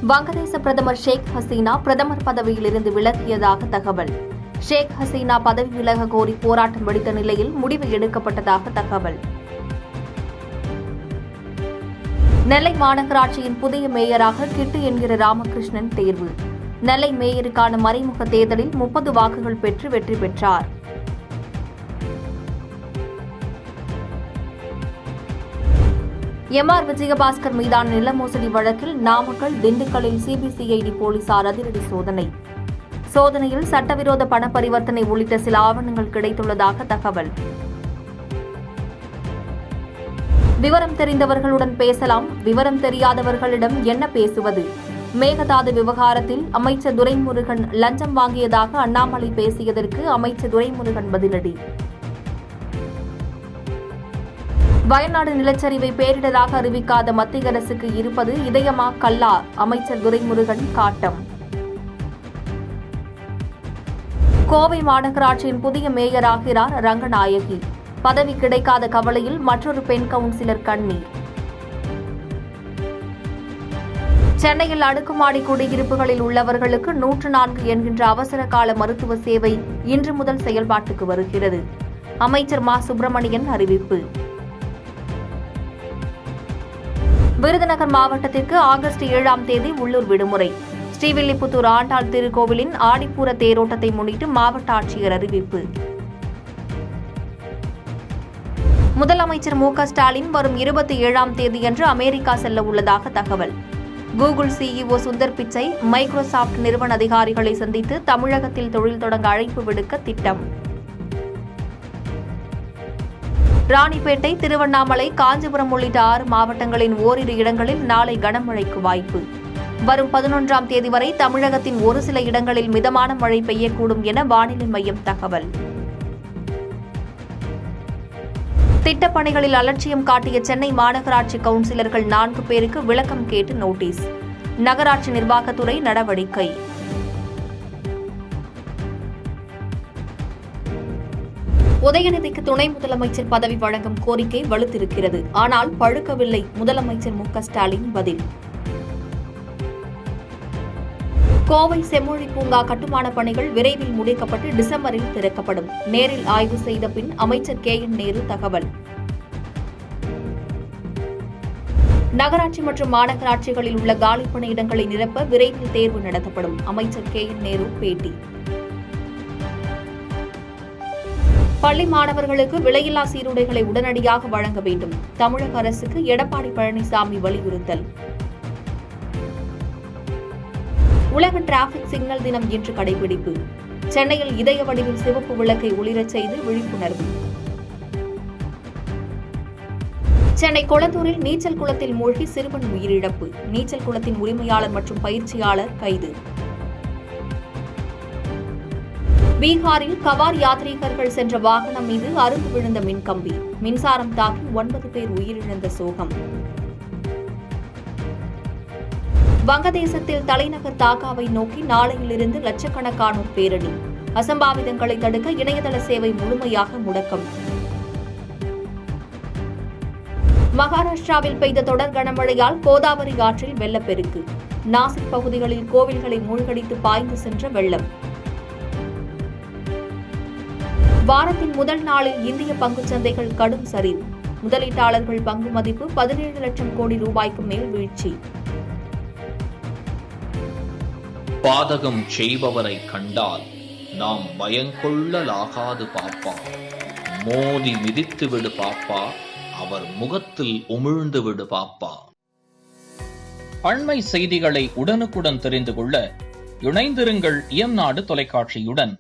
வங்கதேச பிரதமர் ஷேக் ஹசீனா பிரதமர் பதவியிலிருந்து விலகியதாக தகவல். ஷேக் ஹசீனா பதவி விலக கோரி போராட்டம் வெடித்த நிலையில் முடிவு எடுக்கப்பட்டதாக தகவல். நெல்லை மாநகராட்சியின் புதிய மேயராக கிட்டு என்கிற ராமகிருஷ்ணன் தேர்வு. நெல்லை மேயருக்கான மறைமுக தேர்தலில் 30 வாக்குகள் பெற்று வெற்றி பெற்றார். எம்.ஆர். விஜயபாஸ்கர் மீதான நில மோசடி வழக்கில் நாமக்கல், திண்டுக்கல்லில் சிபிசிஐடி போலீசார் அதிரடி சோதனை. சோதனையில் சட்டவிரோத பண பரிவர்த்தனை உள்ளிட்ட சில ஆவணங்கள் கிடைத்துள்ளதாக தகவல். விவரம் தெரிந்தவர்களுடன் பேசலாம், விவரம் தெரியாதவர்களிடம் என்ன பேசுவது? மேகதாது விவகாரத்தில் அமைச்சர் துரைமுருகன் லஞ்சம் வாங்கியதாக அண்ணாமலை பேசியதற்கு அமைச்சர் துரைமுருகன் பதிலடி. வயநாடு நிலச்சரிவை பேரிடராக அறிவிக்காத மத்திய அரசுக்கு இருப்பது இதயமா கல்லா? அமைச்சர் துரைமுருகன் காட்டம். கோவை மாநகராட்சியின் புதிய மேயராகிறார் ரங்கநாயகி. பதவி கிடைக்காத கவலையில் மற்றொரு பெண் கவுன்சிலர் கண்ணீர். சென்னையில் அடுக்குமாடி குடியிருப்புகளில் உள்ளவர்களுக்கு 104 என்கின்ற அவசர கால மருத்துவ சேவை இன்று முதல் செயல்பாட்டுக்கு வருகிறது. அமைச்சர் மா சுப்பிரமணியன் அறிவிப்பு. விருதுநகர் மாவட்டத்திற்கு ஆகஸ்ட் 7ஆம் தேதி உள்ளூர் விடுமுறை. ஸ்ரீவில்லிபுத்தூர் ஆண்டாள் திருக்கோவிலின் ஆடிப்பூர தேரோட்டத்தை முன்னிட்டு மாவட்ட ஆட்சியர் அறிவிப்பு. முதலமைச்சர் மு.க. ஸ்டாலின் வரும் 27ஆம் தேதியன்று அமெரிக்கா செல்ல உள்ளதாக தகவல். Google CEO Sundar Pichai Microsoft நிறுவன அதிகாரிகளை சந்தித்து தமிழகத்தில் தொழில் தொடங்க அழைப்பு விடுக்க திட்டம். ராணிப்பேட்டை, திருவண்ணாமலை, காஞ்சிபுரம் உள்ளிட்ட 6 மாவட்டங்களின் ஓரிரு இடங்களில் நாளை கனமழைக்கு வாய்ப்பு. வரும் 11ஆம் தேதி வரை தமிழகத்தின் ஒரு சில இடங்களில் மிதமான மழை பெய்யக்கூடும் என வானிலை மையம் தகவல். திட்டப்பணிகளில் அலட்சியம் காட்டிய சென்னை மாநகராட்சி கவுன்சிலர்கள் 4 பேருக்கு விளக்கம் கேட்டு நோட்டீஸ். நகராட்சி நிர்வாகத்துறை நடவடிக்கை. உதயநிதிக்கு துணை முதலமைச்சர் பதவி வழங்கும் கோரிக்கை வலுத்திருக்கிறது. ஆனால் பழுக்கவில்லை. முதலமைச்சர் மு.க. ஸ்டாலின் பதில். கோவை செம்மொழி பூங்கா கட்டுமான பணிகள் விரைவில் முடிக்கப்பட்டு டிசம்பரில் திறக்கப்படும். நேரில் ஆய்வு செய்த பின் அமைச்சர் கே.என். நேரு தகவல். நகராட்சி மற்றும் மாநகராட்சிகளில் உள்ள காலி பணியிடங்களை நிரப்ப விரைவில் தேர்வு நடத்தப்படும். அமைச்சர் கே.என். நேரு பேட்டி. பள்ளி மாணவர்களுக்கு விலையில்லா சீருடைகளை உடனடியாக வழங்க வேண்டும். தமிழக அரசுக்கு எடப்பாடி பழனிசாமி வலியுறுத்தல். உலக டிராபிக் சிக்னல் தினம் இன்று கடைபிடிப்பு. சென்னையில் இதய வடிவில் சிவப்பு விளக்கை ஒளிரச் செய்து விழிப்புணர்வு. சென்னை கொளத்தூரில் நீச்சல் குளத்தில் மூழ்கி சிறுவன் உயிரிழப்பு. நீச்சல் குளத்தின் உரிமையாளர் மற்றும் பயிற்சியாளர் கைது. பீகாரில் கவார் யாத்ரீகர்கள் சென்ற வாகனம் மீது அறுந்து விழுந்த மின்கம்பி. மின்சாரம் தாக்கி 9 பேர் உயிரிழந்த சோகம். வங்கதேசத்தில் தலைநகர் டாக்காவை நோக்கி நாளையிலிருந்து லட்சக்கணக்கானோர் பேரணி. அசம்பாவிதங்களை தடுக்க இணையதள சேவை முழுமையாக முடக்கம். மகாராஷ்டிராவில் பெய்த தொடர் கனமழையால் கோதாவரி ஆற்றில் வெள்ளப்பெருக்கு. நாசிக் பகுதிகளில் கோவில்களை மூழ்கடித்து பாய்ந்து சென்ற வெள்ளம். வாரத்தின் முதல் நாளில் இந்திய பங்குச் சந்தைகள் கடும் சரிவு. முதலீட்டாளர்கள் பங்கு மதிப்பு 17 லட்சம் கோடி ரூபாய்க்கு மேல் வீழ்ச்சி. பாதகம் செய்பவரை கண்டால் நாம் பயங்கொள்ளலாகாது பாப்பா. மோதி மிதித்து விடு பாப்பா, அவர் முகத்தில் உமிழ்ந்து விடு பாப்பா. அண்மை செய்திகளை உடனுக்குடன் தெரிந்து கொள்ள இணைந்திருங்கள் இயம்நாடு தொலைக்காட்சியுடன்.